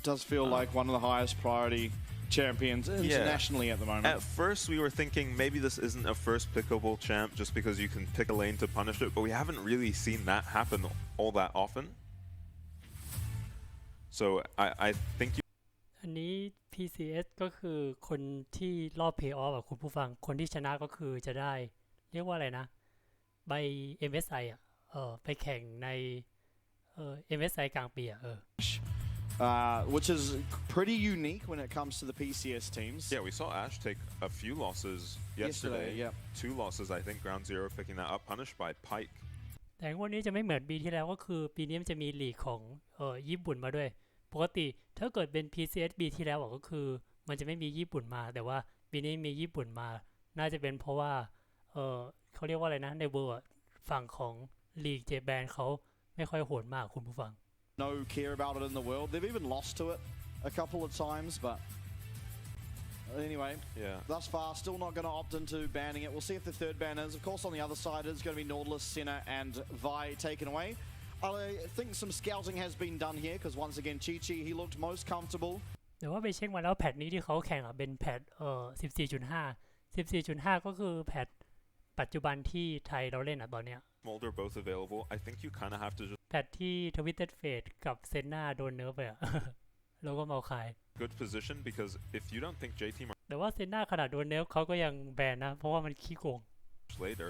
does feel like one of the highest priority champions internationally at the moment. At first we were thinking maybe this isn't a first pickable champ just because you can pick a lane to punish it, but we haven't really seen that happen all that often. So I think อันนี้ PCS ก็คือคนที่รอบ Play Off คุณผู้ฟังคนที่ชนะก็คือจะได้เรียกว่าอะไรนะใบ MSI ไปแข่งในMSI กลางปีwhich is pretty unique when it comes to the PCS teams. Yeah, we saw Ash take a few losses yesterday. Yeah. 2 losses, I think. Ground Zero picking that up, punished by Pike. แต่วันนี้จะไม่เหมือนปีที่แล้วก็คือปีนี้มันจะมีลีกของญี่ปุ่นมาด้วยปกติถ้าเกิดเป็น PCS ปีที่แล้วก็คือมันจะไม่มีญี่ปุ่นมาแต่ว่าปีนี้มีญี่ปุ่นมาน่าจะเป็นเพราะว่าเขาเรียกว่าอะไรนะในเวอร์ฝั่งของลีกเจแปนเขาไม่ค่อยโหดมากคุณผู้ฟังNo care about it in the world. They've even lost to it a couple of times, but anyway, thus far still not going to opt into banning it. We'll see if the third ban is. Of course, on the other side is going to be Nautilus, Senna, and Vi taken away. I think some scouting has been done here because once again, Chi-Chi, he looked most comfortable. แต่ว่าไปเช็คมาแล้วแพทนี้ที่เขาแข่งเป็นแพท14.5 ก็คือแพทปัจจุบันที่ไทยเราเล่นตอนเนี้ยSmolder both available. I think you kind of have to just แพทที่ Twisted Fate กับเซนนาโดนเนิร์ฟไปแล้วก็มาขาย good position because if you don't think J Team แต่ว่าเซนนาขนาดโดนเนิร์ฟเขาก็ยังแบนนะเพราะว่ามันขี้โกง later.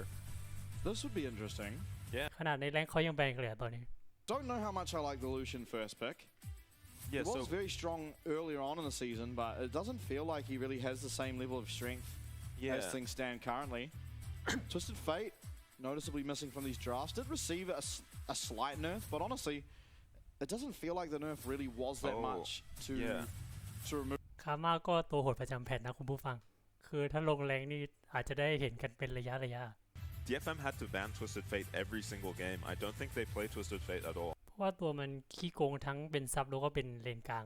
This would be interesting. Yeah. ขนาดในแรงเขายังแบนกันเลยตอนนี้ Don't know how much I like the Lucian first pick. Yeah, he was very strong earlier on in the season, but it doesn't feel like he really has the same level of strength as things stand currently. Twisted Fate, noticeably missing from these drafts, did receive a slight nerf, but honestly, it doesn't feel like the nerf really was that much to remove. คาม่าก็ตัวโหดประจำแพทนะคุณผู้ฟังคือถ้าลงแรงนี่อาจจะได้เห็นกันเป็นระยะDFM had to ban Twisted Fate every single game. I don't think they play Twisted Fate at all. เพราะว่าตัวมันขี้โกงทั้งเป็นซับแล้วก็เป็นเลนกลาง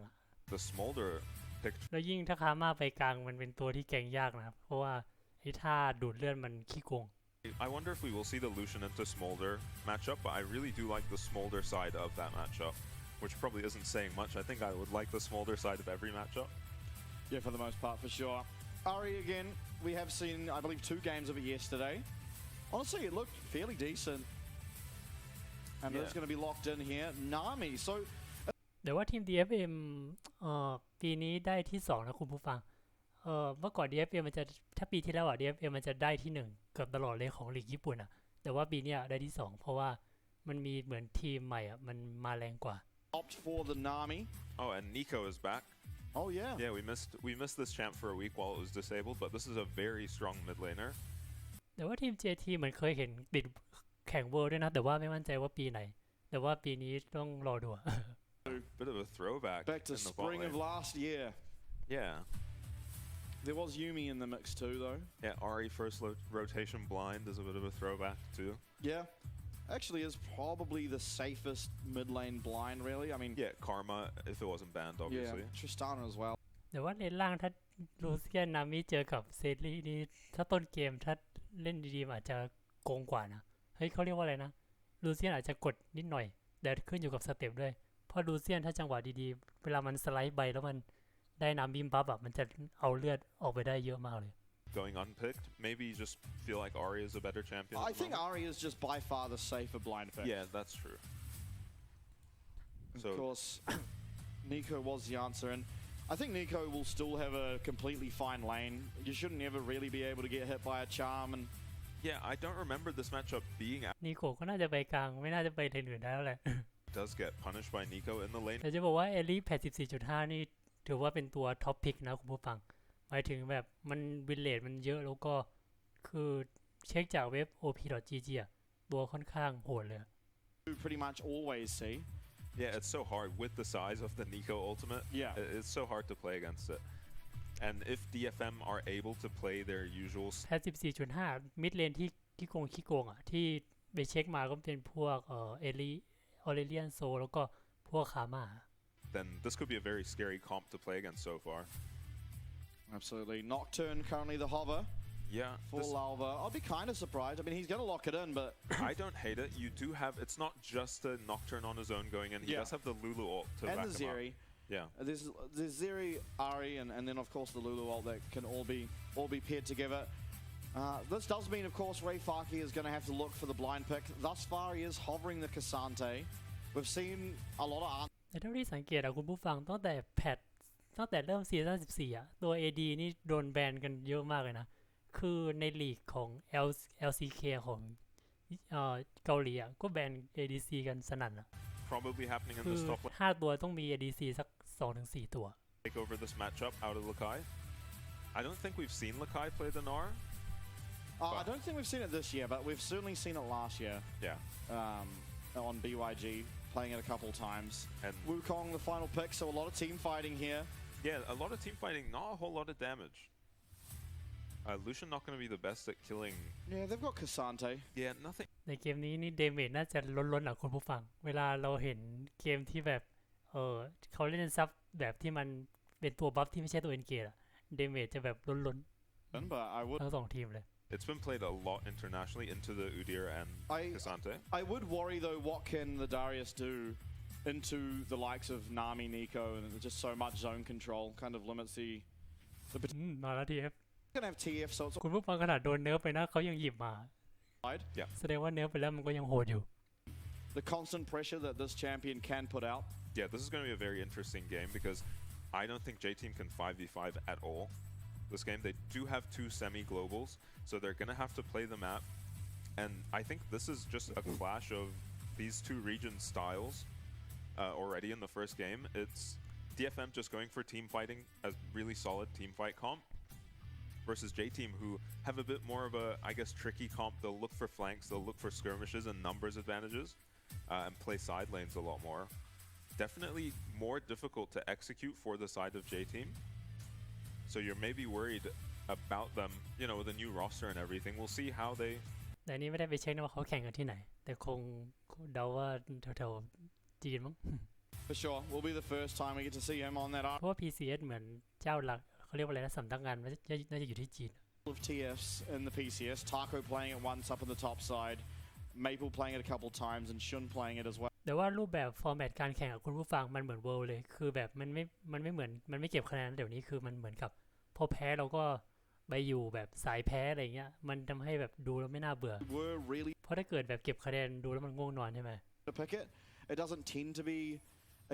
The Smolder picked แล้วยิ่งถ้าคาม่าไปกลางมันเป็นตัวที่แกงยากนะครับเพราะว่าไอ้ท่าดูดเลือดมันขี้โกง I wonder if we will see the Lucian into Smolder matchup, but I really do like the Smolder side of that matchup, which probably isn't saying much. I think I would like the Smolder side of every matchup. Yeah, for the most part, for sure. Ari again, we have seen, I believe, 2 games of it yesterday. Honestly, it looked fairly decent. And it's going to be locked in here. Nami, so... แต่ว่าทีม DFM ปีนี้ได้ที่2นะคุณผู้ฟังเมื่อก่อน DFM มันจะถ้าปีที่แล้วDFM มันจะได้ที่1เกือบตลอดเลยของลีกญี่ปุ่นแต่ว่าปีนี้ได้ที่2เพราะว่ามันมีเหมือนทีมใหม่มันมาแรงกว่า Opt for the Nami. Oh, and Nico is back. Oh yeah. Yeah, we missed this champ for a week while it was disabled, but this is a very strong mid laner. แต่ว่าทีม JT เหมือนเคยเห็นติดแข่งเวิลด์ด้วยนะแต่ว่าไม่มั่นใจว่าปีไหนแต่ว่าปีนี้ต้องรอดูBit of a throwback. Back to spring of last year. Yeah. There was Yumi in the mix too, though. Yeah, Ari first rotation blind is a bit of a throwback too. Yeah. Actually is probably the safest mid lane blind, really. I mean... Yeah, Karma, if it wasn't banned, obviously. Yeah, Tristana as well. แต่ว่าในล่างถ้าลูเซียนนามิเจอกับเซรีนี่ถ้าต้นเกมถ้าเล่นดีๆอาจจะโกงกว่านะเฮ้ยเขาเรียกว่าอะไรนะลูเซียนอาจจะกดนิดหน่อยแต่ขึ้นอยู่กับสเต็ปด้วยเพราะลูเซียนถ้าจังหวะดีๆเวลามันสไลด์ใบแล้วมันได้น้ำบิมปั๊บมันจะเอาเลือดออกไปได้เยอะมากเลย Going unpicked, maybe you just feel like Ari is a better champion. I think Ari is just by far the safer blind pick. Yeah, that's true. Of course, Nico was the answer, and I think Nico will still have a completely fine lane. You shouldn't ever really be able to get hit by a charm. And yeah, I don't remember this matchup being. Nico ก็น่าจะไปกลางไม่น่าจะไปเลนอื่นได้แล้วแหละ Does get punished by Nico in the lane. แต่จะบอกว่าเอลิแพท 14.5 นี่ถือว่าเป็นตัวท็อปพิกนะคุณผู้ฟังหมายถึงแบบมันวินเลทมันเยอะแล้วก็คือเช็คจากเว็บ op.gg ตัวค่อนข้างโหดเลย pretty much always see. Yeah, it's so hard with the size of the Nico ultimate. Yeah, it's so hard to play against it. And if DFM are able to play their usual แพท 14.5 มิดเลนที่ขี้โกงที่ไปเช็คมาก็เป็นพวกเอลิออเรเลียนโซแล้วก็พวกคาม่า then this could be a very scary comp to play against so far. Absolutely. Nocturne currently the hover. Yeah. For Lalva. I'll be kind of surprised. I mean, he's going to lock it in, but... I don't hate it. You do have... It's not just a Nocturne on his own going in. He does have the Lulu ult to back him up. And the Zeri. Yeah. There's Zeri, Ari, and then of course the Lulu ult that can all be paired together. This does mean, of course, Ray Farkey is going to have to look for the blind pick. Thus far, he is hovering the Cassante. We've seen a lot of แต่เท่าที่สังเกตอะคุณผู้ฟังตั้งแต่เริ่มซีซั่น14อะตัว AD นี่โดนแบนกันเยอะมากเลยนะคือในลีกของ LCK ของเกาหลีอะก็แบน ADC กันสนั่นอะ Probably happening in คือ this top lane. 5 ตัวต้องมี ADC สัก 2-4 ตัว Take over this matchup out of Lakai. I don't think we've seen Lakai play the Gnar. I don't think we've seen it this year, but we've certainly seen it last year. Yeah. On BYG, playing it a couple times. And Wukong, the final pick, so a lot of team fighting here. Yeah, a lot of team fighting, not a whole lot of damage. Lucian not going to be the best at killing. Yeah, they've got Cassante. Yeah, nothing. ในเกมนี้นี่เดเมจน่าจะล้นๆอ่ะคุณผู้ฟังเวลาเราเห็นเกมที่แบบเขาเล่นซับแบบที่มันเป็นตัวบัฟที่ไม่ใช่ตัวเอ็นเกตอะเดเมจจะแบบล้น But I would ๆทั้งสองทีมเลย It's been played a lot internationally into the Udyr and Cassante. I would worry though, what can the Darius do into the likes of Nami, Nico, and just so much zone control kind of limits the มาแล้ว TF gonna have TF, so it's คุณผู้ฟังขนาดโดนเนิร์ฟไปนะเขายังหยิบมา wide. แสดงว่าเนิร์ฟไปแล้วมันก็ยังโหดอยู่ The constant pressure that this champion can put out. Yeah, this is going to be a very interesting game because I don't think J-Team can 5v5 at all. This game, they do have 2 semi-globals, so they're going to have to play the map. And I think this is just a clash of these 2 region styles already in the first game. It's DFM just going for team fighting as really solid team fight comp versus J-Team who have a bit more of a, I guess, tricky comp. They'll look for flanks, they'll look for skirmishes and numbers advantages and play side lanes a lot more. Definitely more difficult to execute for the side of J-Team. So you're maybe worried about them, you know, with a new roster and everything. We'll see how they... แต่นี่ไม่ได้ไปเช็คนะว่าเขาแข่งกันที่ไหนแต่คงเดาว่าแถวๆจีนมั้ง For sure, will be the first time we get to see him on that เพราะว่า PCS เหมือนเจ้าหลักเขาเรียกว่าอะไรนะสำนักงานน่าจะอยู่ที่จีน of TFs in the PCS. Taco playing it once up on the top side, Maple playing it a couple times, and Shun playing it as well. แต่ว่ารูปแบบฟอร์แมตการแข่งกับคุณผู้ฟังมันเหมือนเวิลด์เลยคือแบบมันไม่เหมือนมันไม่เก็บคะแนนเดี๋ยวนี้คือมันเหมือนกับพอแพ้เราก็ไปอยู่แบบสายแพ้อะไรเงี้ยมันทำให้แบบดูแล้วไม่น่าเบื่อ Were really เพราะถ้าเกิดแบบเก็บคะแนนดูแล้วมันง่วงนอนใช่ไหม to pick it. It doesn't tend to be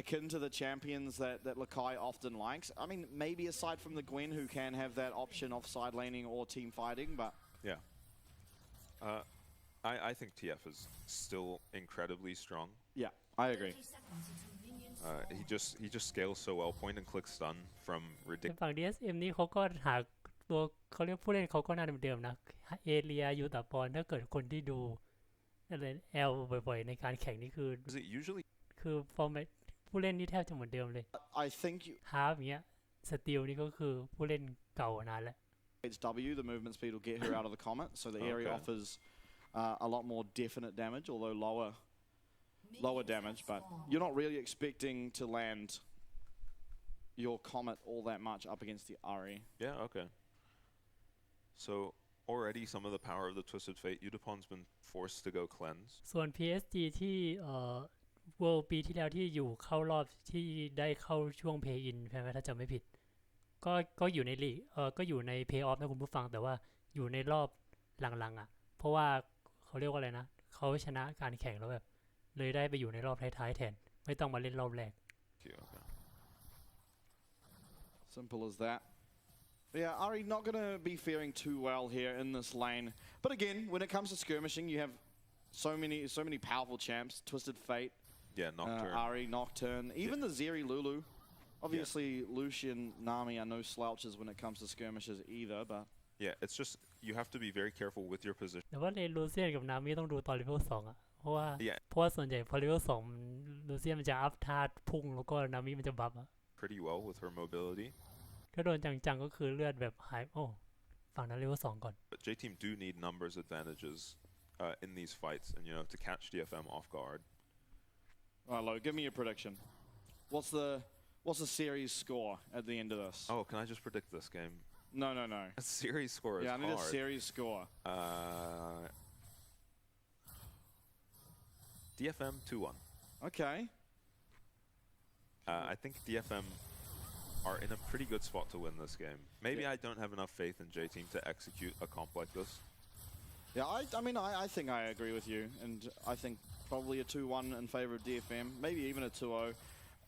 akin to the champions that Lakai often likes. I mean, maybe aside from the Gwen who can have that option of side laning or team fighting, but Yeah. I think TF is still incredibly strong. yeah, I agree. He just scales so well. Point and click stun from ใน ridiculous. ฝั่ง DSM นี่เขาก็หาตัวเขาเรียกผู้เล่นเขาก็น่าเดิมๆนะเอเรียยูตาปอนถ้าเกิดคนที่ดูอะไรแอลบ่อยๆในการแข่งนี่คือ Is it usually คือฟอร์แมตผู้เล่นนี่แทบจะเหมือนเดิมเลย I think you, ฮาร์ฟอย่างเงี้ยสตีลนี่ก็คือผู้เล่นเก่านานแล้ว it's W, the movement speed will get her out of the comet, so the area Okay. offers a lot more definite damage, although lower damage, but you're not really expecting to land your comet all that much up against the Ari. Yeah, okay. So already some of the power of the Twisted Fate, Udapon's been forced to go cleanse. ส่วน PSG ที่World ปีที่แล้วที่อยู่เข้ารอบที่ได้เข้าช่วง Play In ใช่ไหมถ้าจำไม่ผิดก็อยู่ในลีกก็อยู่ใน Play Off นะคุณผู้ฟังแต่ว่าอยู่ในรอบหลังๆอ่ะเพราะว่าเขาเรียกว่าอะไรนะเขาชนะการแข่งแล้วแบบเลยได้ไปอยู่ในรอบท้ายๆแทนไม่ต้องมาเล่นรอบแรก Okay. Simple as that. But yeah, Ari not going to be faring too well here in this lane. But again, when it comes to skirmishing, you have so many powerful champs. Twisted Fate, Yeah, Nocturne. Ari, Nocturne, even the Zeri Lulu. Obviously, Lucian, Nami are no slouches when it comes to skirmishes either, but... Yeah, it's just you have to be very careful with your position. แต่ว่าเลนลูเซียนกับนามิต้องดูตอนเลเวล2อ่ะเพราะว่า Yeah, ส่วนใหญ่พอเลเวล2ลูเซียนมันจะอัพธาตุพุ่งแล้วก็นามิมันจะบัฟอ่ะ pretty well with her mobility. ถ้าโดนจังๆก็คือเลือดแบบหายฝั่งนั้นเลเวล2ก่อน But J-Team do need numbers advantages in these fights, and you know to catch DFM off guard. All right, Lo, give me your prediction. What's the series score at the end of this? Oh, can I just predict this game? No. A series score is Yeah, I need hard. a series score. DFM 2-1. Okay. I think DFM are in a pretty good spot to win this game. Maybe I don't have enough faith in J-Team to execute a comp like this. Yeah, I mean, I think I agree with you, and I think probably a 2-1 in favor of DFM, maybe even a 2-0.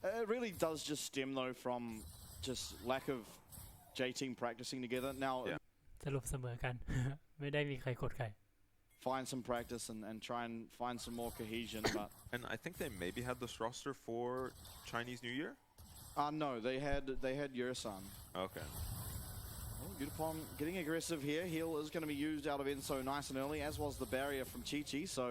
It really does just stem, though, from just lack of J-Team practicing together. Now, สรุปเสมอกัน ไม่ได้มีใครกดใคร find some practice and try and find some more cohesion, but... And I think they maybe had this roster for Chinese New Year? No, they had Yursan. Okay. Oh, Yutapon getting aggressive here. Heal is going to be used out of Enso nice and early, as was the barrier from Chi-Chi, so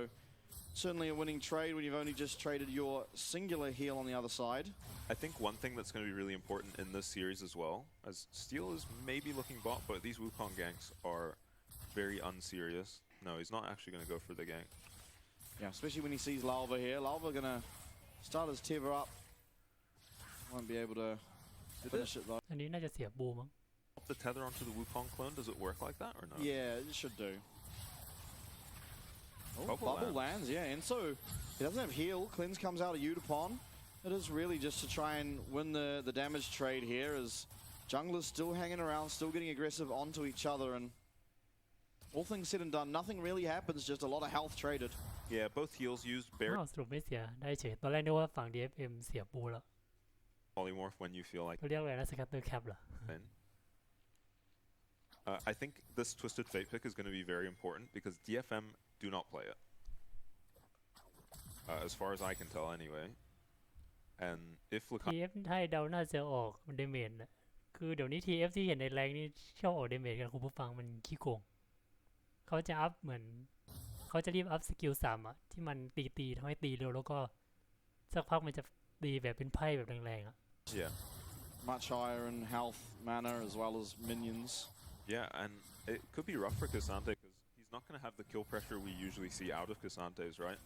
certainly a winning trade when you've only just traded your singular heal on the other side. I think one thing that's going to be really important in this series as well, as Steel is maybe looking bot, but these Wukong ganks are very unserious. No, he's not actually going to go for the gank. Yeah, especially when he sees Lalva here. Lalva going to start his Tether up. Won't be able to finish it though. อันนี้น่าจะเสียบูมั้ง Pop the tether onto the Wukong clone, does it work like that or no? Yeah, it should do. Oh, Bubble bubble lands, yeah. And so he doesn't have heal. Cleanse comes out of Yutapon. It is really just to try and win the damage trade here, as junglers still hanging around, still getting aggressive onto each other, and all things said and done, nothing really happens, just a lot of health traded. Yeah, both heals used. อ้าวสรุปไม่เสียได้เฉยตอนแรกนึกว่าฝั่ง DFM เสียบูแล้ว Polymorph when you feel like เขาเรียกอะไรนะสกัตเตอร์แคปเหรอ in. I think this Twisted Fate pick is going to be very important because DFM do not play it. As far as I can tell anyway. And if Lakai... TF ไทยเดาน่าจะออกเดเมจนะคือเดี๋ยวนี้ TF ที่เห็นในแรงนี่ชอบออกเดเมจกันคุณผู้ฟังมันขี้โกงเขาจะอัพเหมือนเขาจะรีบอัพสกิล3อ่ะที่มันตีทำให้ตีเร็วแล้วก็สักพักมันจะตีแบบเป็นไพ่แบบแรงๆอ่ะ Yeah. Much higher in health, mana, as well as minions. Yeah, and it could be rough for Cassante because he's not going to have the kill pressure we usually see out of Cassante's, right?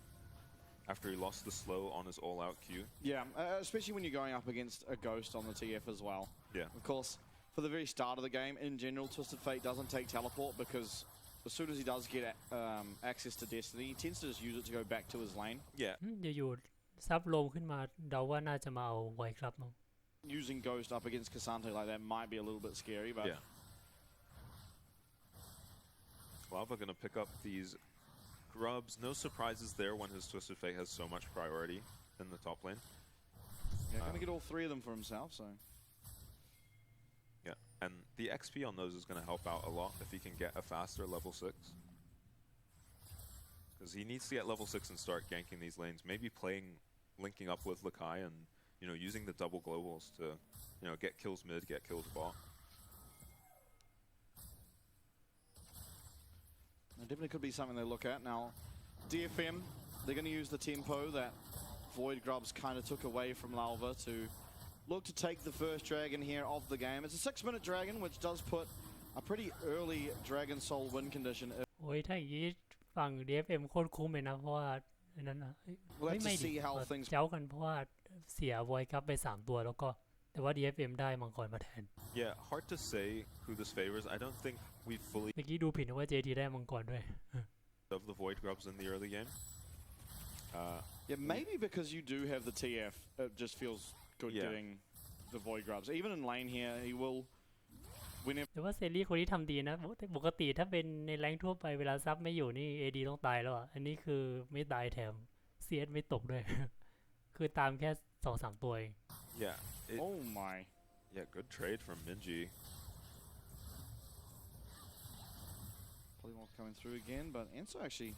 After he lost the slow on his all-out Q. Yeah, especially when you're going up against a Ghost on the TF as well. Yeah. Of course, for the very start of the game, in general, Twisted Fate doesn't take teleport because as soon as he does get access to Destiny, he tends to just use it to go back to his lane. Yeah. อยู่ๆซับโลมขึ้นมาเดาว่าน่าจะมาเอาไวครับมั้ง Using Ghost up against Cassante like that might be a little bit scary, but... Yeah. Lava going to pick up these grubs. No surprises there when his Twisted Fate has so much priority in the top lane. Yeah, going to get all 3 of them for himself, so... Yeah, and the XP on those is going to help out a lot if he can get a faster level 6. Because he needs to get level 6 and start ganking these lanes. Maybe linking up with Lakai and, you know, using the double globals to, you know, get kills mid, get kills bot. It definitely could be something they look at. Now, DFM, they're going to use the tempo that Void Grubs kind of took away from Lalva to look to take the first dragon here of the game. It's a 6-minute dragon, which does put a pretty early Dragon Soul win condition. โอ้ยถ้าอย่างนี้ฝั่ง DFM โคตรคุ้มเลยนะเพราะว่านั่นนะ We'll have to ไม่ดิ see how things... เจ้ากันเพราะว่าเสียไวครับไป3ตัวแล้วก็แต่ว่า DFM ได้มังกรมาแทน Yeah, hard to say who this favors. I don't think we fully เมื่อกี้ดูผิดนะว่า JT ได้มังกรด้วย of the Void Grubs in the early game. Yeah, maybe because you do have the TF, it just feels good getting the Void Grubs. Even in lane here, he will... Whenever แต่ว่าเซรีคนที่ทำดีนะปกติถ้าเป็นในแรงทั่วไปเวลาซับไม่อยู่นี่ AD ต้องตายแล้วอ่ะอันนี้คือไม่ตายแถม CS ไม่ตกด้วย คือตามแค่ 2-3 ตัวเอง Yeah. Oh my. Yeah, good trade from Minji. Polymorph coming through again, but Enso actually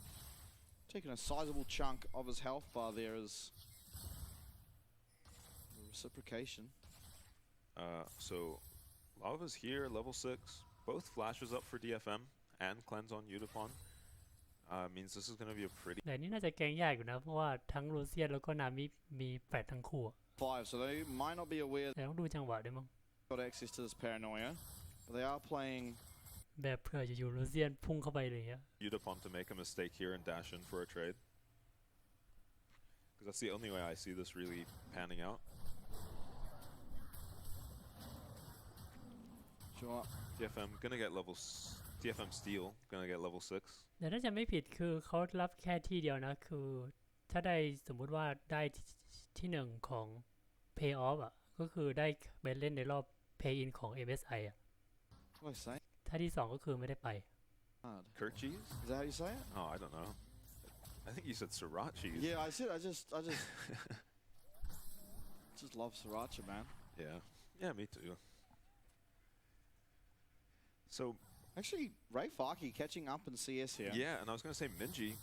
taking a sizable chunk of his health bar there as the reciprocation. So Lava's here, level 6. Both flashes up for DFM and cleanse on Yutapon. Means this is going to be a pretty... แต่นี่น่าจะแกงยากอยู่นะเพราะว่าทั้งลูเซียนแล้วก็นามิมีแฟลชทั้งคู่ 5, so they might not be aware แต่ต้องดูจังหวะด้วยมั้ง they've got access to this paranoia, but they are playing... แบบเผื่ออยู่ลูเซียนพุ่งเข้าไปเลยอ่ะ Yutapon to make a mistake here and dash in for a trade. Because that's the only way I see this really panning out. Sure. DFM gonna get DFM Steel gonna get level 6. แต่ถ้าจะไม่ผิดคือเขารับแค่ที่เดียวนะคือถ้าได้สมมุติว่าได้ที่1ของ Play Off อ่ะก็คือได้ไปเล่นในรอบ Play In ของ MSI อ่ะ What did I say? ถ้าที่2ก็คือไม่ได้ไป Kirchis? Is that how you say it? Oh, I don't know. I think you said Srirachis. Yeah, I just love Sriracha, man. Yeah, me too. So Actually, Ray Farkey catching up in CS here. yeah, and I was gonna say Minji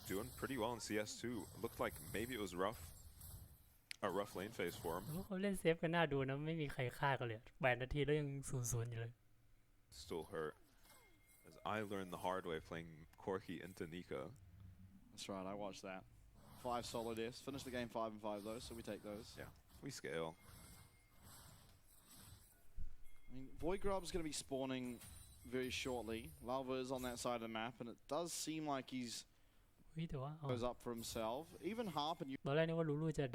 doing pretty well in CS too. Looked like maybe it was a rough lane phase for him. เขาเล่นเซฟกันน่าดูนะไม่มีใครฆ่ากันเลย8 นาทีแล้วยัง 0-0 อยู่เลย Still hurt. As I learned the hard way playing Corki into Nika. That's right, I watched that. 5 solo deaths. Finished the game 5 and 5 though, so we take those. Yeah, we scale. I mean, Void Grub's going to be spawning very shortly. Lava is on that side of the map, and it does seem like he's แต่ว่า goes up for himself. Even Harp and ตอนแรกนึกว่าลูลูจะ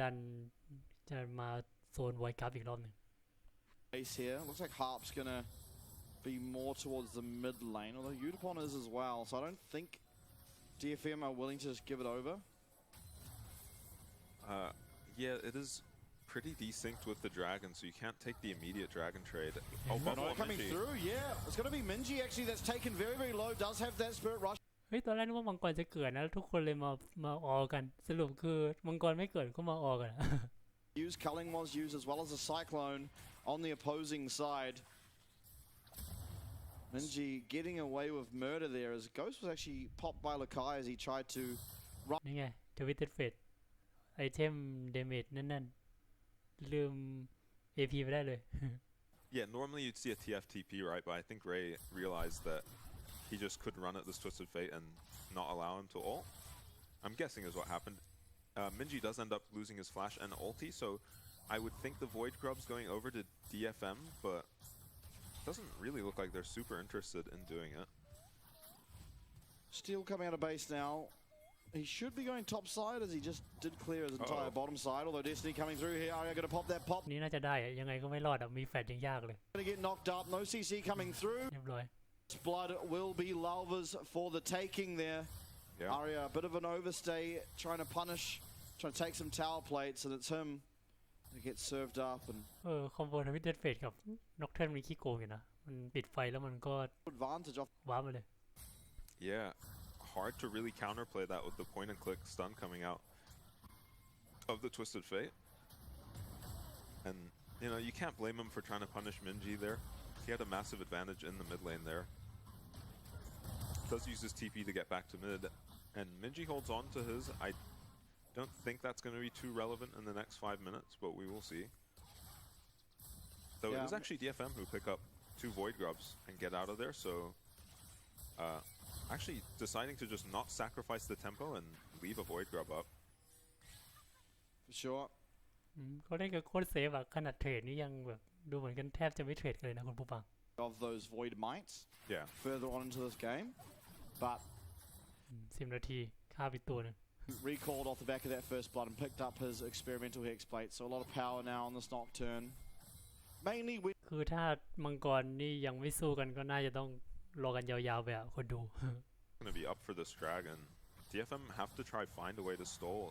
มาโซนไวกับอีกรอบหนึ่ง base here. Looks like Harp's going to be more towards the mid lane, although Utapon is as well, so I don't think DFM are willing to just give it over. Yeah, it is pretty desynced with the dragon, so you can't take the immediate dragon trade. Oh, No, Bubble coming Minji. through, yeah. It's going to be Minji actually that's taken very, very low, does have that Spirit Rush. เฮ้ยตอนแรกนึกว่ามังกรจะเกิดนะทุกคนเลยมาออกันสรุปคือมังกรไม่เกิดก็มาออกัน Culling was used as well as a Cyclone on the opposing side. Minji getting away with murder there as Ghost was actually popped by Lakai as he tried to นี่ไงทวิตเต็ดเฟดไอเทมเดเมจนั่นลืม AP ไปได้เลย Yeah, normally you'd see a TFTP, right? But I think Ray realized that he just couldn't run at this Twisted Fate and not allow him to ult. I'm guessing is what happened. Minji does end up losing his flash and ulti, so I would think the Void Grub's going over to DFM, but it doesn't really look like they're super interested in doing it. Steel coming out of base now. He should be going top side as he just did clear his entire bottom side, although Destiny coming through here. Are you going to pop that pop? นี่น่าจะได้อะยังไงก็ไม่รอดอะมีแฟดยังยากเลย Going to get knocked up. No CC coming through. เรียบร้อย Blood will be Lalva's for the taking there. Yeah. Arya, a bit of an overstay, trying to punish, trying to take some tower plates, and it's him who gets served up. And คอมโบทวิตเต็ดเฟดกับน็อกเทิร์นมีขี้โกงอยู่นะมันปิดไฟแล้วมันก็ advantage off. ว้ามาเลย Yeah, hard to really counterplay that with the point and click stun coming out of the Twisted Fate. And, you know, you can't blame him for trying to punish Minji there. He had a massive advantage in the mid lane there. Does use his TP to get back to mid. And Minji holds on to his. I don't think that's going to be too relevant in the next 5 minutes, but we will see. Though it is actually DFM who pick up 2 Void Grubs and get out of there, so actually deciding to just not sacrifice the tempo and leave a Void Grub up. For sure. เขาได้กับโคตรเซฟอะขนาดเทรดนี่ยังแบบดูเหมือนกันแทบจะไม่เทรดกันเลยนะคุณผู้ฟัง Of those Void Mites. Yeah. Further on into this game. But 10 นาทีฆ่าไปตัวนึง recalled off the back of that first blood and picked up his experimental hex plate. So a lot of power now on this Nocturne. Mainly with คือถ้ามังกรนี่ยังไม่สู้กันก็น่าจะต้องรอกันยาวๆไปอะคนดู Gonna be up for this dragon. DFM have to try find a way to stall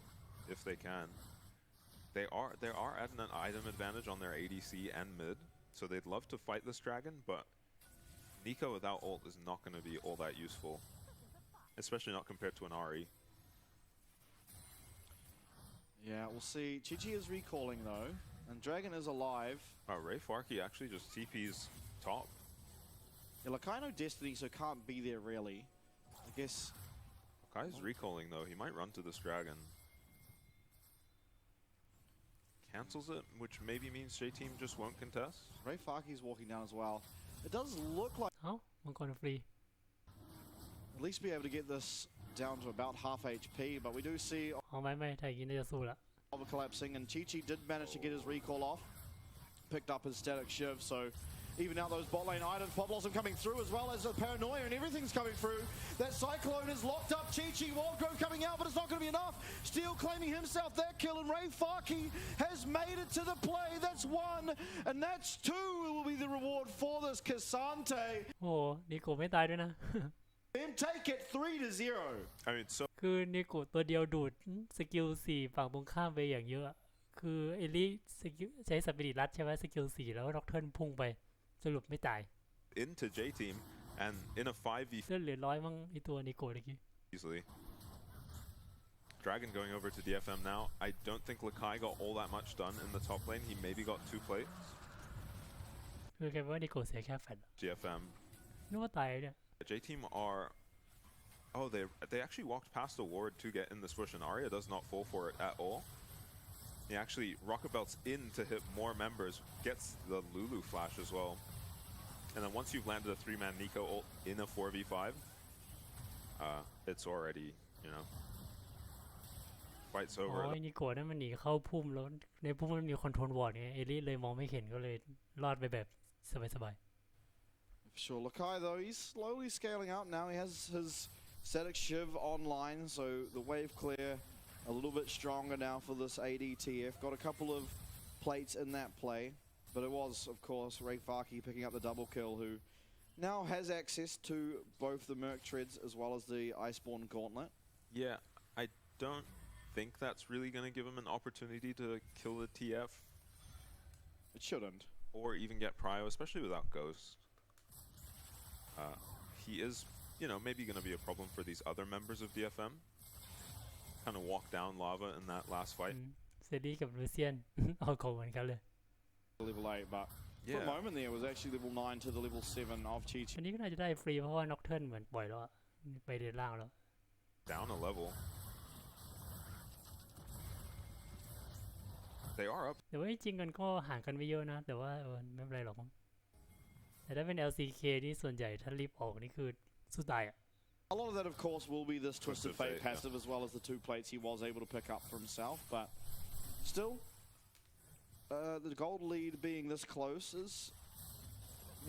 if they can. They are at an item advantage on their ADC and mid, so they'd love to fight this dragon, but Nico without ult is not going to be all that useful, especially not compared to an Ahri. Yeah, we'll see. Chichi is recalling though, and Dragon is alive. Ray Farkey actually just TP's top. Yeah, Lakaino Destiny, so can't be there really. I guess. Kai's recalling though, he might run to this dragon. Cancels it, which maybe means J-Team just won't contest. Ray Farkey's walking down as well. It does look like เอ้ามังกรฟรี at least be able to get this down to about half HP, but we do see เอาไม่ถ้าอย่างนี้น่าจะสู้ละ Over collapsing, and Chi-Chi did manage to get his recall off. Picked up his static shiv, so even out those bot lane items. Pop Blossom coming through as well as the paranoia, and everything's coming through. That Cyclone is locked up. Chi-Chi, Wildgrove coming out, but it's not going to be enough. Steel claiming himself that kill, and Ray Farkey has made it to the play. That's 1, and that's 2 will be the reward for this Cassante. โอ้นิโกไม่ตายด้วยนะ Them take it 3-0. I mean, so คือนิโกตัวเดียวดูดสกิล4ฝั่งตรงข้ามไปอย่างเยอะ คือเอลิสกิลใช้สปิริตรัดใช่ไหมสกิล4แล้วน็อกเทิร์นพุ่งไปสรุปไม่ตาย into J team and in a 5v เลือดเหลือ100มั้งไอตัวนิโกะเมื่อกี้ easily. Dragon going over to DFM now. I don't think Lakai got all that much done in the top lane. He maybe got 2 plates. คือแค่ว่านิโกะเสียแค่แฟด DFM. นึกว่าตายเนี่ย J team are. Oh, they actually walked past the ward to get in this push, and Arya does not fall for it at all. He actually rocket belts in to hit more members, gets the Lulu flash as well. And then once you've landed a 3-man Nico ult in a 4v5, it's already, fight's อ๋อ over. ไอ้นิโกะนั่นมันหนีเข้าพุ่มแล้วในพุ่มมันมีคอนโทรลวอร์ดไงเอลิเลยมองไม่เห็นก็เลยรอดไปแบบสบาย Sure, Lakai though, he's slowly scaling up now. He has his static shiv online, so the wave clear a little bit stronger now for this ADTF. Got a couple of plates in that play, but it was, of course, Ray Farkey picking up the double kill, who now has access to both the Merc Treads as well as the Iceborne Gauntlet. Yeah, I don't think that's really going to give him an opportunity to kill the TF. It shouldn't. Or even get Prio, especially without Ghost. He is, maybe going to be a problem for these other members of DFM. Kind of walk down lava in that last fight. เซรีกับลูเซียน เอาของเหมือนกันเลย Level 8, but for a moment there, it was actually level 9 to the level 7 of Chi อันนี้ก็น่าจะได้ฟรีเพราะว่าน็อกเทิร์นเหมือนปล่อยแล้วอะไปเดินล่างแล้ว Down a level. They are up. แต่ว่าจริงๆกันก็ห่างกันไม่เยอะนะแต่ว่าไม่เป็นไรหรอกมั้งแต่ถ้าเป็น LCK นี่ส่วนใหญ่ถ้ารีบออกนี่คือสู้ตายอะ A lot of that, of course, will be this Twisted Twisted Fate Fate, passive as well as the 2 plates he was able to pick up for himself. But still, the gold lead being this close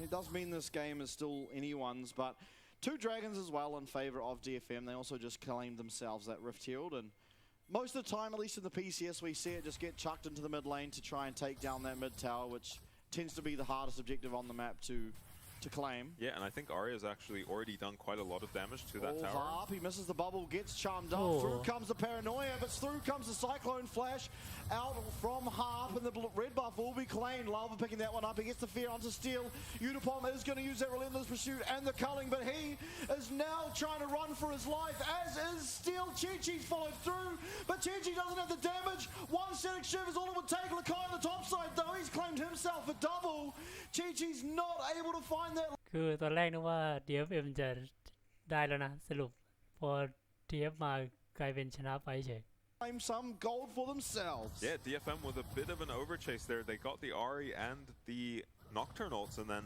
it does mean this game is still anyone's. But 2 dragons as well in favor of DFM. They also just claimed themselves that Rift Shield, and most of the time, at least in the PCS, we see it just get chucked into the mid lane to try and take down that mid tower, which tends to be the hardest objective on the map to claim. Yeah, and I think Arya's actually already done quite a lot of damage to that tower. Harp, he misses the bubble, gets charmed up. Through comes the paranoia, but through comes the Cyclone Flash out from Harp, and the red buff will be claimed. Lava picking that one up. He gets the fear onto Steel. Unipom is going to use that relentless pursuit and the culling, but he is now trying to run for his life, as is Steel. Chi-Chi's followed through, but Chi-Chi doesn't have the damage. 1 static shiv is all it would take. Lakai on the top side, though. He's claimed himself a double. Chi-Chi's not able to find that. คือตอนแรกนึกว่า DFM จะได้แล้วนะสรุปพอ DF มากลายเป็นชนะไปเฉย Claim some gold for themselves. Yeah, DFM with a bit of an overchase there. They got the Ahri and the Nocturne ults, and then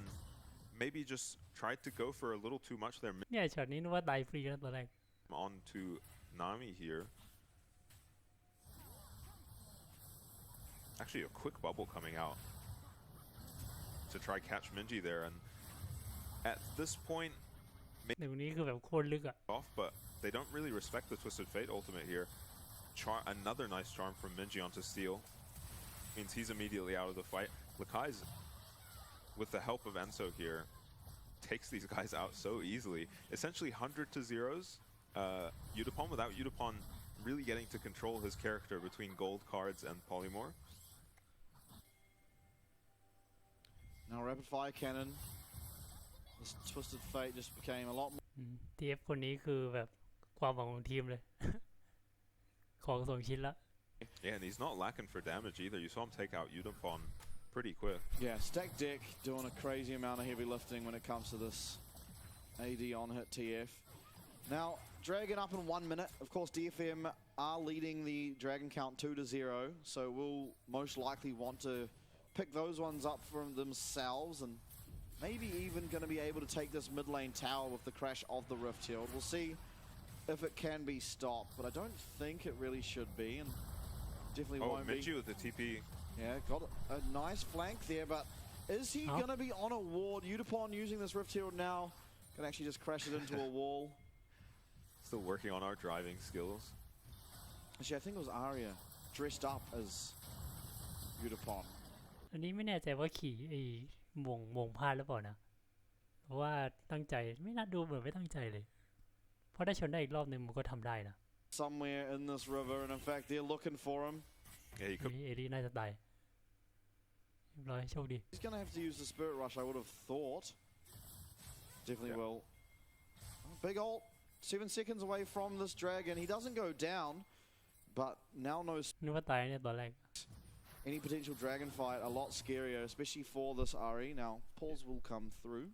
maybe just tried to go for a little too much there. เนี่ยช็อตนี้นึกว่าตายฟรีนะตอนแรก On to Nami here. Actually, a quick bubble coming out to try catch Minji there, and at this point, หนึ่งนี้คือแบบโคตรลึกอะ off, but they don't really respect the Twisted Fate ultimate here. Another nice charm from Minji onto Steel. Means he's immediately out of the fight. Lakai's, with the help of Enso here, takes these guys out so easily. Essentially 100 to 0s. Udapon without Udapon really getting to control his character between gold cards and polymorph. Now rapid fire cannon. This Twisted Fate just became a lot more. TF คนนี้คือแบบความหวังของทีมเลย ของส่งชิ้นละ Yeah, and he's not lacking for damage either. You saw him take out Udapon pretty quick. Yeah, Stack Deck doing a crazy amount of heavy lifting when it comes to this AD on hit TF. Now, Dragon up in 1 minute. Of course, DFM are leading the Dragon count 2 to 0, so we'll most likely want to pick those ones up from themselves and maybe even going to be able to take this mid lane tower with the crash of the Rift Shield. We'll see if it can be stopped, but I don't think it really should be, and definitely won't be. Minji with the TP. Yeah, got a nice flank there, but is he going to be on a ward? Udapon using this Rift Shield now can actually just crash it into a wall. Still working on our driving skills. Actually, I think it was Arya dressed up as Udapon. อันนี้ไม่แน่ใจว่าขี่ไอ้มงพลาดหรือเปล่านะเพราะว่าตั้งใจไม่น่าดูเหมือนไม่ตั้งใจเลยเพราะได้ชนได้อีกรอบนึงมันก็ทำได้นะ Somewhere in this river, and in fact, they're looking for him. Yeah, he could. เอริน่าจะตายเรียบร้อยโชคดี He's going to have to use the Spirit Rush, I would have thought. Definitely will. Big ult. 7 seconds away from this dragon. He doesn't go down, but now knows นึกว่าตายเนี่ยตอนแรก any potential dragon fight a lot scarier, especially for this Ari. Now, pause will come through.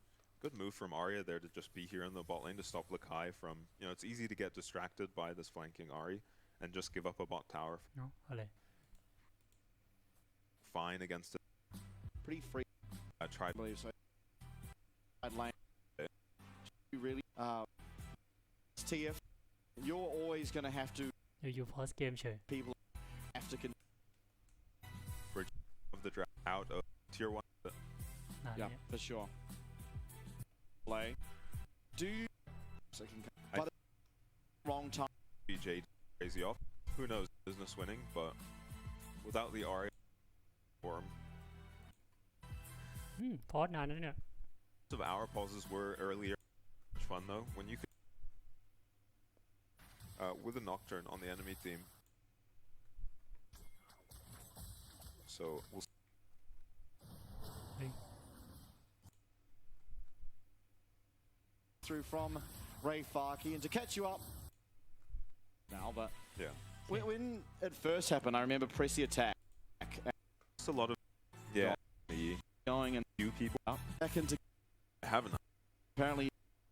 Good move from Arya there to just be here in the bot lane to stop Lakai from, it's easy to get distracted by this flanking Ari and just give up a bot tower. เนาะอะไร Fine against it. Pretty free, I tried. I believe so. Side lane. You really, TF, you're always going to have to, อยู่พอสเกมเฉย people have to, Of the draft out of tier 1. นาน yeah, เนี่ย for sure. Play. Do you, second, but wrong time. BJ crazy off. Who knows business winning, but without the Arya form. พอสนานนั่นเนี่ย Most of our pauses were earlier. Much fun though when you could with a Nocturne on the enemy team. So we'll Through from Ray Farkey and to catch you up now, but yeah. when it first happened, I remember press the attack Just a lot of me going and few people back into haven't. apparently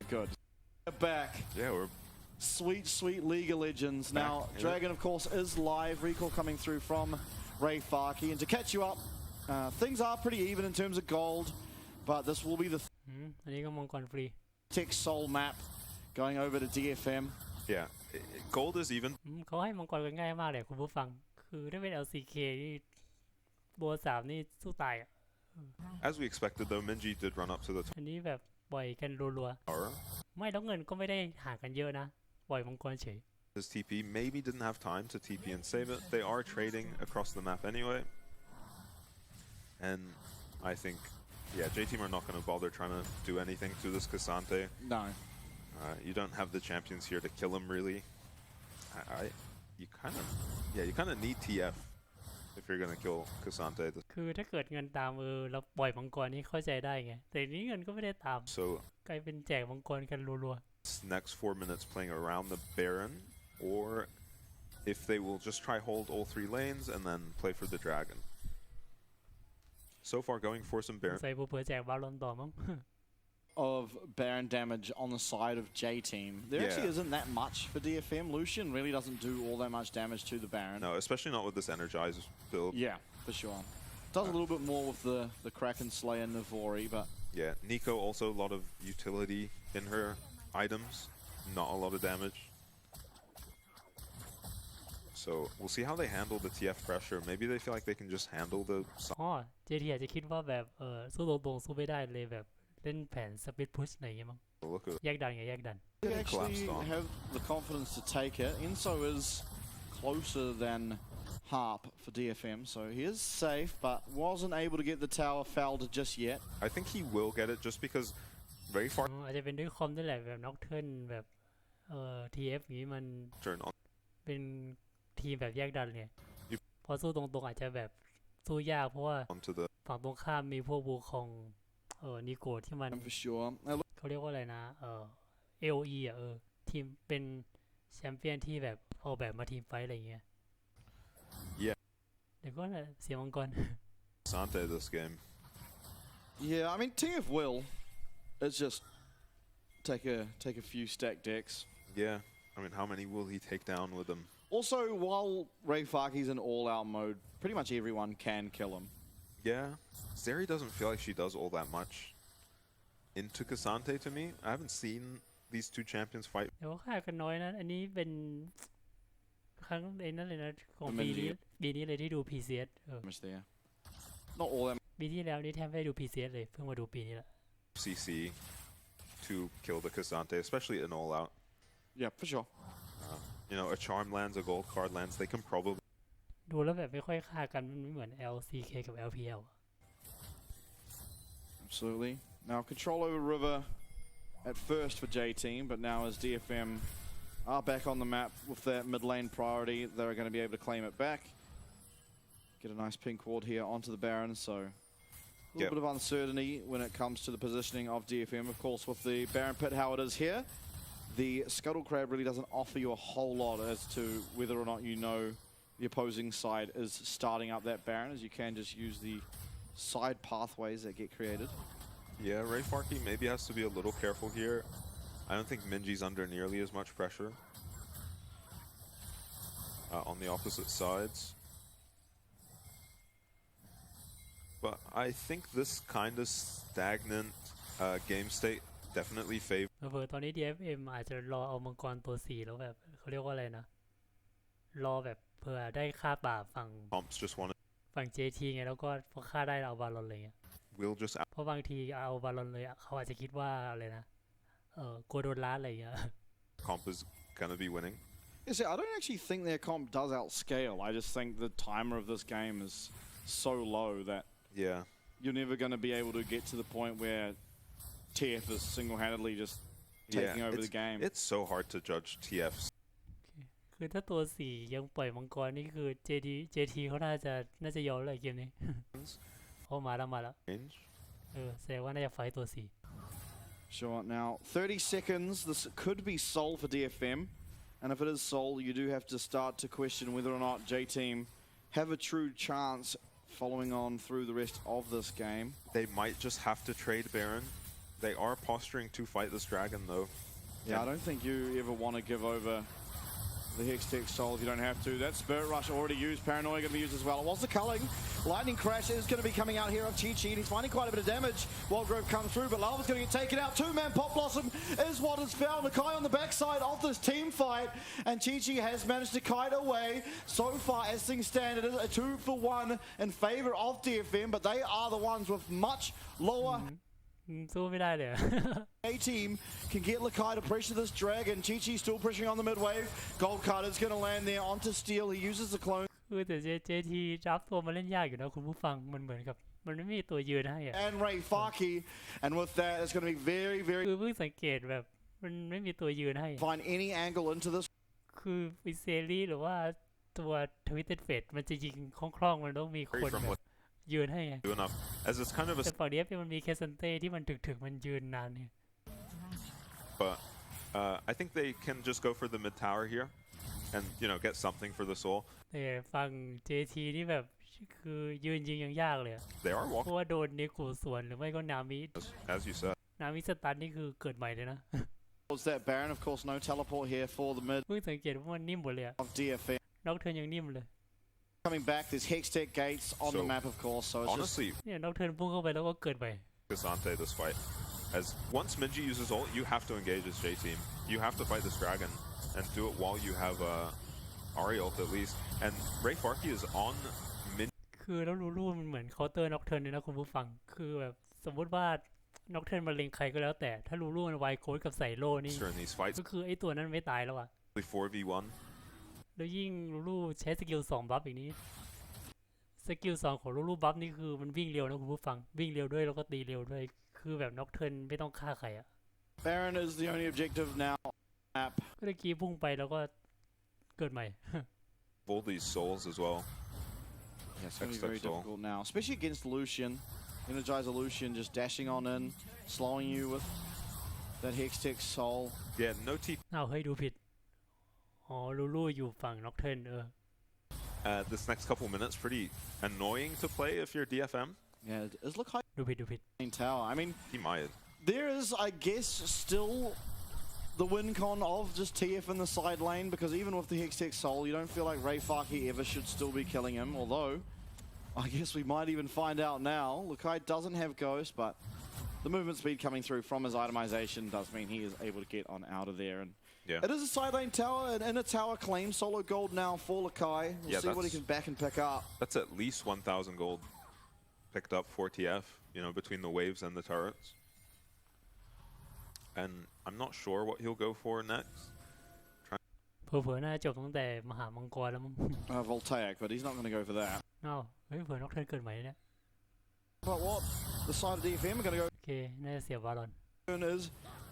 good. Back. Yeah, we're Sweet League of Legends. Back, Now, yeah. Dragon, of course, is live. Recall coming through from Ray Farkey. And to catch you up, things are pretty even in terms of gold, but this will be the อันนี้ก็มังกรฟรี Tech Soul map going over to DFM. yeah. Gold is even. เขาให้มังกรกันง่ายมากเลยคุณผู้ฟัง คือถ้าเป็น LCK นี่โบ3นี่สู้ตายอ่ะ As we expected though, Minji did run up to the อันนี้แบบปล่อยกันรัว tower. ๆไม่แล้วเงินก็ไม่ได้ห่างกันเยอะนะปล่อยมังกรเฉย His TP maybe didn't have time to TP and save it. They are trading across the map anyway. And I think, yeah, J-Team are not going to bother trying to do anything to this Cassante. No. You don't have the champions here to kill him really. You kind of need TF if you're going to kill Cassante. คือถ้าเกิดเงินตามแล้วปล่อยมังกรนี่เข้าใจได้ไงแต่นี้เงินก็ไม่ได้ตาม So กลายเป็นแจกมังกรกันรัว next 4 minutes playing around the Baron, or if they will just try hold all 3 lanes and then play for the Dragon. So far going for some ๆ Baron. ใส่เผื่อๆแจกบาลอนต่อมั้ง Of Baron damage on the side of J-Team. There actually isn't that much for DFM. Lucian really doesn't do all that much damage to the Baron. No, especially not with this Energized build. Yeah, for sure. Does a little bit more with the Kraken Slayer Navori, but Yeah, Nico also a lot of utility in her items, not a lot of damage. So we'll see how they handle the TF pressure. Maybe they feel like they can just handle the อ๋อเจทีอาจจะคิดว่าแบบสู้ตรงๆสู้ไม่ได้เลยแบบเล่นแผนสปิดพุชอะไรอย่างเงี้ยมั้ง look at แยกดันไงแยกดัน they actually Collapsed on. have the confidence to take it. Inso is closer than Harp for DFM, so he is safe, but wasn't able to get the tower fouled just yet. I think he will get it just because very far อาจจะเป็นด้วยคอมด้วยแหละแบบน็อกเทิร์นแบบTF อย่างนี้มัน turn on. เป็นทีมแบบแยกดันไง You- พอสู้ตรงๆอาจจะแบบสู้ยากเพราะว่า Onto the ฝั่งตรงข้ามมีพวกบูคองนิโกที่มัน For sure. Now, เขาเรียกว่าอะไรนะAOE อ่ะทีมเป็นแชมเปี้ยนที่แบบออกแบบมาทีมไฟท์อะไรอย่างเงี้ย Yeah. เดี๋ยวก็เสียมังกร Sante this game. yeah, I mean TF will. It's just take a few stack decks. Yeah. I mean, how many will he take down with them? Also, while Ray Farkey's in all-out mode, pretty much everyone can kill him. Yeah. Zeri doesn't feel like she does all that much into Cassante to me. I haven't seen these two champions fight. เดี๋ยวฆ่ากันน้อยนะอันนี้เป็นครั้งไอ้นั่นเลยนะของ มัน ปีนี้เลยที่ดู PCS Much there. Not all that ปีที่แล้วนี่แทบไม่ได้ดู PCS เลยเพิ่งมาดูปีนี้แหละ CC to kill the Cassante, especially in all out. Yeah, for sure. A charm lands, a gold card lands, they can probably ดูแล้วแบบไม่ค่อยฆ่ากันมันไม่เหมือน LCK กับ LPL อะ Absolutely. Now control over River at first for J-Team, but now as DFM are back on the map with that mid lane priority, they're going to be able to claim it back. Get a nice pink ward here onto the Baron, so a little bit of uncertainty when it comes to the positioning of DFM. Of course, with the Baron pit how it is here, the Scuttle Crab really doesn't offer you a whole lot as to whether or not you know the opposing side is starting up that Baron, as you can just use the side pathways that get created. Yeah, Rayfarky maybe has to be a little careful here. I don't think Minji's under nearly as much pressure on the opposite sides. But I think this kind of stagnant game state definitely favors. เผื่อตอนนี้ DFM อาจจะรอเอามังกรตัว4แล้วแบบเขาเรียกว่าอะไรนะรอแบบเผื่อได้ฆ่าป่าฝั่ง Comps just want ฝั่ง JT ไงแล้วก็พอฆ่าได้เอาบาลอนเลยไง we'll just เพราะบางทีเอาบาลอนเลยเขาอาจจะคิดว่าอะไรนะกลัวโดนล้าอะไรอย่างเงี้ย comp is gonna be winning. Yeah, see, I don't actually think their comp does outscale. I just think the timer of this game is so low that you're never going to be able to get to the point where TF is single-handedly just taking over the game. It's so hard to judge TF. คือถ้าตัว4ยังปล่อยมังกรนี่คือ JT เขาน่าจะยอมเลยเกมนี้ โอ้มาแล้วแสดงว่าน่าจะไฟตัว4 Sure, now 30 seconds. This could be Soul for DFM. And if it is Soul, you do have to start to question whether or not J-Team have a true chance following on through the rest of this game. They might just have to trade Baron. They are posturing to fight this dragon, though. Yeah, I don't think you ever want to give over the Hextech Soul if you don't have to. That Spirit Rush already used. Paranoia going to be used as well. It was the culling. Lightning Crash is going to be coming out here of Chi-Chi, and he's finding quite a bit of damage. Wild Grove comes through, but Lava's going to get taken out. Two-man Pop Blossom is what is found. Nakai on the backside of this team fight, and Chi-Chi has managed to kite away. So far, as things stand, it is a 2-for-1 in favor of DFM, but they are the ones with much lower... สู้ไม่ได้เลย A-Team can get Lakai to pressure this dragon. Chi-Chi still pressuring on the mid-wave. Gold Card is going to land there onto Steel. He uses the clone. คือแต่ JT รับตัวมาเล่นยากอยู่นะคุณผู้ฟังมันเหมือนกับมันไม่มีตัวยืนให้อะ And Rayfarky. And with that, it's going to be very, very... คือเพิ่งสังเกตแบบมันไม่มีตัวยืนให้ Find any angle into this. คือวิเซรีหรือว่าตัวทวิตเต็ดเฟดมันจะยิงคล่องๆมันต้องมีคนแบบยืนให้ไง Do enough. As it's kind of a... แต่ฝั่งนี้มันมีแคสเซนเต้ที่มันถึกมันยืนนานเนี่ย But I think they can just go for the mid tower here and, you know, get something for the soul. แต่ฝั่ง JT นี่แบบคือยืนยิงยังยากเลย They are เพ walking, ราะว่าโดนเนกูสวนหรือไม่ก็นามิ as you said. นามิสตันนี่คือเกิดใหม่เลยนะ Towards that Baron. Of course, no teleport here for the mid เพิ่งสังเกตว่ามันนิ่มหมดเลย of DFM. น็อกเทิร์นยังนิ่มเลย Coming back, there's Hextech gates on the map, of course. So it's honestly, เนี่ยน็อกเทิร์นพุ่งเข้าไปแล้วก็เกิดใหม่ Gasante this fight. As once Minji uses ult, you have to engage as J-Team. You have to fight this dragon and do it while you have Ari ult at least. And Rayfarky is on Minji. คือแล้วรู้มันเหมือนเคาน์เตอร์น็อกเทิร์นเลยนะคุณผู้ฟังคือแบบสมมติว่าน็อกเทิร์นมาเล็งใครก็แล้วแต่ถ้ารู้มันไวโค้ดกับใส่โล่นี่ in these fights. ก็คือไอ้ตัวนั้นไม่ตายแล้วอ่ะ 4v1. แล้วยิ่งรู้ใช้สกิล2บัฟอีกนี้สกิล2ของรู้บัฟนี่คือมันวิ่งเร็วนะคุณผู้ฟังวิ่งเร็วด้วยแล้วก็ตีเร็วด้วยคือแบบน็อกเทิร์นไม่ต้องฆ่าใครอ่ะ Baron is the only objective now on the map. ก็ตะกี้พุ่งไปแล้วก็เกิดใหม่ All these souls as well. Yeah, it's going to be very difficult now, especially against Lucian. Energizer Lucian just dashing on in, slowing you with that Hextech Soul. Yeah, no T. อ้าวเฮ้ยดูผิดอ๋อลูอยู่ฝั่งน็อกเทิร์นThis next couple minutes pretty annoying to play if you're DFM. Yeah, it does look like ดูผิด main tower. I mean, He might. there is, I guess, still the win con of just TF in the side lane, because even with the Hextech Soul, you don't feel like Rayfarky ever should still be killing him, although I guess we might even find out now. Lakai doesn't have Ghost, but the movement speed coming through from his itemization does mean he is able to get on out of there. And it is a side lane tower, and in a tower claim, solo gold now for Lakai. We'll see what he can back and pick up. That's at least 1,000 gold picked up for TF, you know, between the waves and the turrets. And I'm not sure what he'll go for next. เผลอๆน่าจะจบตั้งแต่มหามังกรแล้วมั้ง Voltaic, but he's not going to go for that. อ้าวเฮ้ยเผื่อน็อกเทิร์นเกิดใหม่เนี่ย But what? The side of DFM are going to go โอเคน่าจะเสียบาลอน is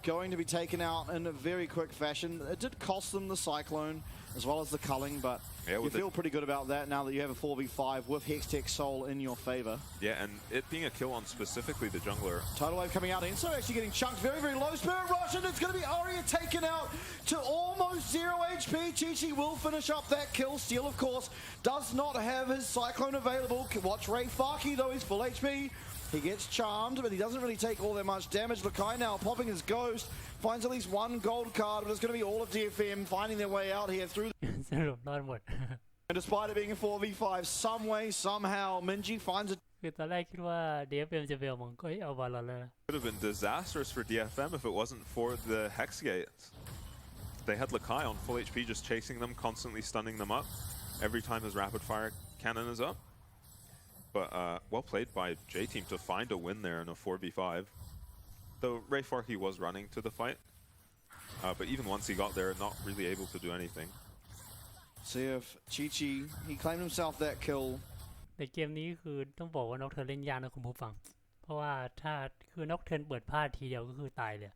going to be taken out in a very quick fashion. It did cost them the Cyclone as well as the culling, but you feel pretty good about that now that you have a 4v5 with Hextech Soul in your favor. Yeah, and it being a kill on specifically the jungler. Tidal Wave coming out, Enso actually getting chunked very, very low. Spirit Rush, and it's going to be Aria taken out to almost 0 HP. Chi-Chi will finish up that kill. Steel, of course, does not have his Cyclone available. Watch Ray Farkey, though, he's full HP. He gets charmed, but he doesn't really take all that much damage. Lakai now popping his ghost, finds at least one gold card, but it's going to be all of DFM finding their way out here through. สรุปรอดหมด And despite it being a 4v5, some way, somehow, Minji finds it. คือตอนแรกคิดว่า DFM จะไปเอามังกรเอาบอลแล้วนะ Could have been disastrous for DFM if it wasn't for the Hex Gates. They had Lakai on full HP just chasing them, constantly stunning them up every time his rapid fire cannon is up. But well played by J-Team to find a win there in a 4v5. Though Ray Farkey was running to the fight. But even once he got there, not really able to do anything. See if Chi-Chi, he claimed himself that kill. แต่เกมนี้คือต้องบอกว่านอกเทิร์นเล่นยากนะคุณผู้ฟังเพราะว่าถ้าคือนอกเทิร์นเปิดพลาดทีเดียวก็คือตายเลย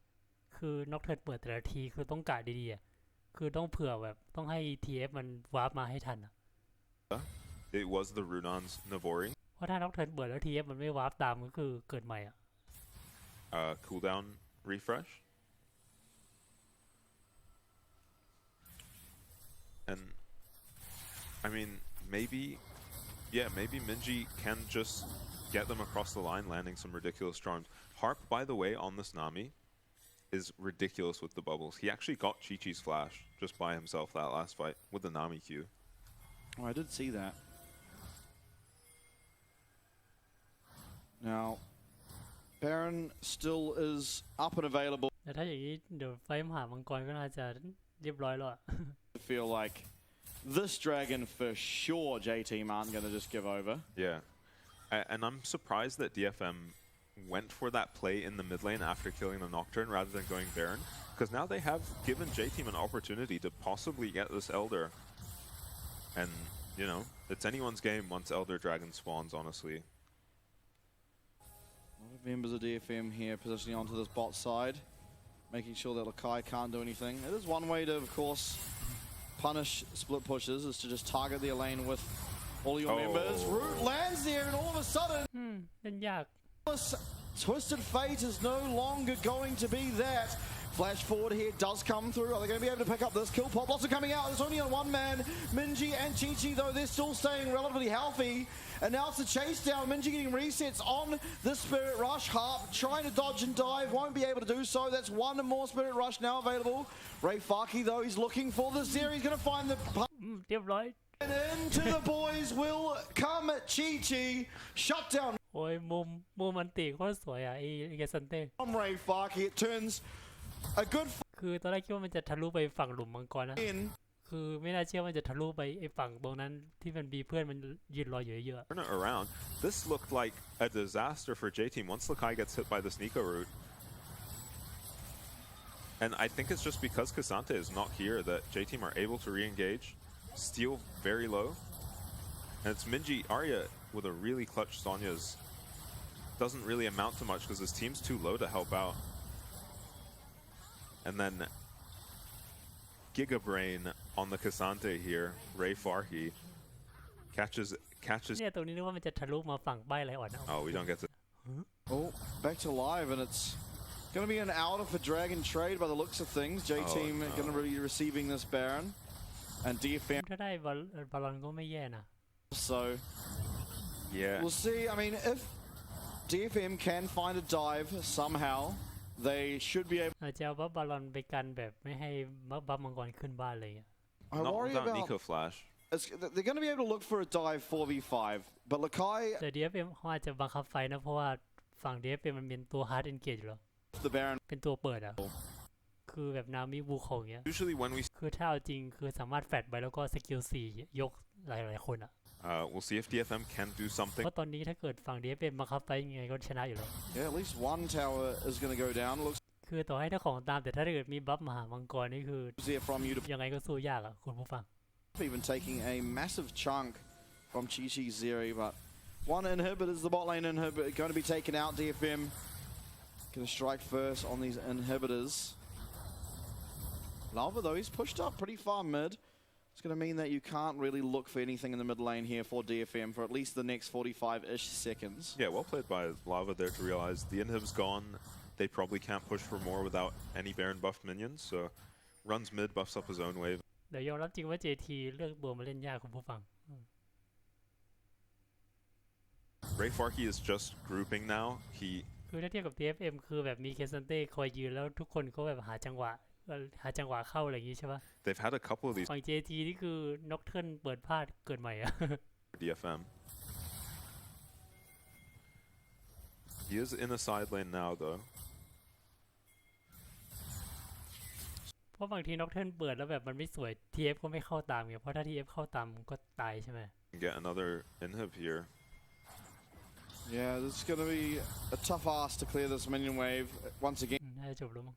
คือนอกเทิร์นเปิดแต่ละทีคือต้องกะดีๆคือต้องเผื่อแบบต้องให้ TF มันวาร์ปมาให้ทัน It was the Runon's Navori. เพราะถ้านอกเทิร์นเปิดแล้ว TF มันไม่วาร์ปตามก็คือเกิดใหม่Cooldown refresh. And I mean, maybe Minji can just get them across the line, landing some ridiculous charms. Harp, by the way, on this Nami is ridiculous with the bubbles. He actually got Chi-Chi's flash just by himself that last fight with the Nami Q. Oh, I did see that. Now, Baron still is up and available. แต่ถ้าอย่างนี้เดี๋ยวไฟมหามังกรก็น่าจะเรียบร้อยแล้ว I feel like this dragon for sure J-Team aren't going to just give over. Yeah. And I'm surprised that DFM went for that play in the mid lane after killing the Nocturne rather than going Baron. Because now they have given J-Team an opportunity to possibly get this Elder. And, you know, it's anyone's game once Elder Dragon spawns, honestly. A lot of members of DFM here positioning onto this bot side, making sure that Lakai can't do anything. It is one way to, of course, punish split pushes, is to just target their lane with all your members. Root lands there, and all of a sudden, เล่นยาก Twisted Fate is no longer going to be that. Flash forward here does come through. Are they going to be able to pick up this kill? Pop lots are coming out. There's only a one man. Minji and Chi-Chi, though, they're still staying relatively healthy. And now it's a chase down. Minji getting resets on the Spirit Rush. Harp trying to dodge and dive. Won't be able to do so. That's one more Spirit Rush now available. Ray Farkey, though, he's looking for the Zeri. He's going to find the... เรียบร้อย And into the boys will come Chi-Chi. Shut down โอ้ยมุมมันติโคตรสวยอ่ะไอ้เกซันเต้ from Ray Farkey. It turns a good คือตอนแรกคิดว่ามันจะทะลุไปฝั่งหลุมมังกรนะ in. คือไม่น่าเชื่อมันจะทะลุไปไอ้ฝั่งตรงนั้นที่มันมีเพื่อนมันยืนรออยู่เยอะ Turn it around. This looked like a disaster for J-Team once Lakai gets hit by this Nico route. And I think it's just because Cassante is not here that J-Team are able to re-engage. Steal very low. And it's Minji Arya with a really clutch Sonya's. Doesn't really amount to much because his team's too low to help out. And then Giga Brain on the Cassante here, Ray Farkey, catches เนี่ยตรงนี้นึกว่ามันจะทะลุมาฝั่งใบไรอ่อนนะ Oh, we don't get to... Oh, back to live, and it's going to be an outer for Dragon Trade by the looks of things. J-Team going to be receiving this Baron, and DFM ถ้าได้บอลลอนก็ไม่แย่นะ so Yeah. we'll see. I mean, if DFM can find a dive somehow, they should be able. อาจจะเอาบอลลอนไปกันแบบไม่ให้บัฟมังกรขึ้นบ้านเลย I Not worry without about. Nico Flash. They're going to be able to look for a dive 4v5, but Lakai แต่ DFM เขาอาจจะบังคับไฟนะเพราะว่าฝั่ง DFM มันเป็นตัว hard engage อยู่แล้ว the Baron. เป็นตัวเปิดอ่ะคือแบบนามิวูของเงี้ย Usually when we... คือถ้าเอาจริงคือสามารถแฟดไปแล้วก็สกิล4ยกหลายๆคนอ่ะ we'll see if DFM can do เพ something. ราะตอนนี้ถ้าเกิดฝั่ง DFM บังคับไฟยังไงก็ชนะอยู่แล้ว Yeah, at least one tower is going to go down. Looks คือต่อให้ถ้าของตามแต่ถ้าเกิดมีบัฟมหามังกรนี่คือ there from you to ยังไงก็สู้ยากอ่ะคุณผู้ฟัง even taking a massive chunk from Chi-Chi Zeri, but one inhibit is the bot lane inhibit going to be taken out. DFM Gonna strike first on these inhibitors. Lava, though, he's pushed up pretty far mid. It's going to mean that you can't really look for anything in the mid lane here for DFM for at least the next 45-ish seconds. Yeah, well played by Lava there to realize the inhib's gone. They probably can't push for more without any Baron buffed minions, so runs mid, buffs up his own wave. เดี๋ยวยอมรับจริงว่า JT เลือกบัวมาเล่นยากคุณผู้ฟัง Ray Farkey is just grouping now. He คือถ้าเทียบกับ DFM คือแบบมีเคซันเต้คอยยืนแล้วทุกคนก็แบบหาจังหวะเข้าอะไรอย่างงี้ใช่ปะ they've had a couple of these ฝั่ง JT นี่คือ Nocturne เปิดพลาดเกิดใหม่อะ DFM. He is in a side lane now though. เพราะบางที Nocturne เปิดแล้วแบบมันไม่สวย TF ก็ไม่เข้าตามไงเพราะถ้า TF เข้าตามก็ตายใช่ไหม Get another inhib here. Yeah, this is going to be a tough ask to clear this minion wave once again. น่าจะจบแล้วมั้ง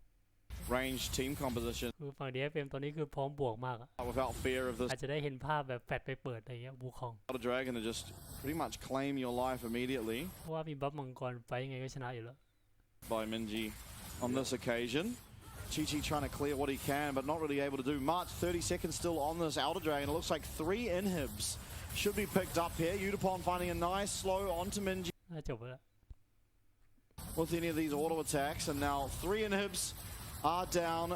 Range team composition คือฝั่ง DFM ตอนนี้คือพร้อมบวกมากอะ without fear of this. อาจจะได้เห็นภาพแบบแฟดไปเปิดอะไรเงี้ยบูคอง A dragon to just pretty much claim your life immediately เพราะว่ามีบัฟมังกรไฟยังไงก็ชนะอยู่แล้ว by Minji on this occasion. Chi-Chi trying to clear what he can, but not really able to do much. 30 seconds still on this Outer Dragon. It looks like 3 inhibs should be picked up here. Udapon finding a nice slow onto Minji น่าจบแล้ว with any of these auto attacks. And now 3 inhibs are down.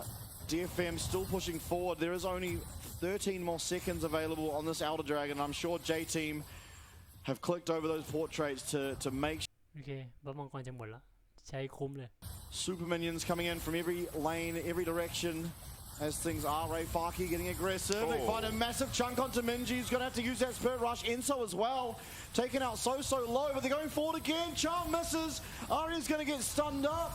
DFM still pushing forward. There is only 13 more seconds available on this Outer Dragon. I'm sure J-Team have clicked over those portraits to make sure. โอเคบัฟมังกรจะหมดแล้วใช้คุ้มเลย Super minions coming in from every lane, every direction. As things are, Ray Farkey getting aggressive. They find a massive chunk onto Minji. He's going to have to use that Spirit Rush. Enso as well. Taken out so low, but they're going forward again. Charm misses. Arya's going to get stunned up.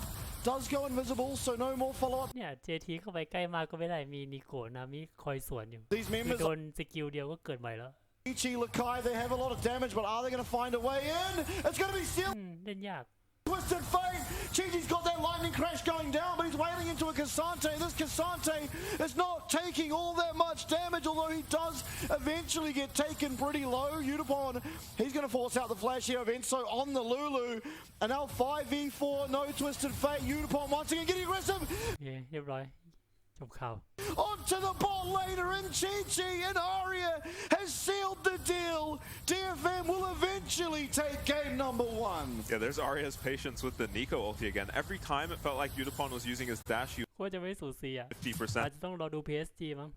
Does go invisible, so no more follow-up. เนี่ย JT เข้าไปใกล้มากก็ไม่ได้มีนิโกะนามิคอยสวนอยู่ These คือ members, โดนสกิลเดียวก็เกิดใหม่แล้ว Ichi, Lakai, they have a lot of damage, but are they going to find a way in? It's going to be sealed. เล่นยาก Twisted Fate. Chi-Chi's got that lightning crash going down, but he's wailing into a Cassante. This Cassante is not taking all that much damage, although he does eventually get taken pretty low. Udapon, he's going to force out the flash here of Enso on the Lulu. And now 5v4, no Twisted Fate. Udapon once again getting aggressive. โอเคเรียบร้อยจบข่าว Onto the bot laner, and Chi-Chi and Arya has sealed the deal. DFM will eventually take game number 1. Yeah, there's Arya's patience with the Nico ulti again. Every time it felt like Udapon was using his dash, he ก็จะไม่สูสีอ่ะ 50%. อาจจะต้องรอดู PSG มั้ง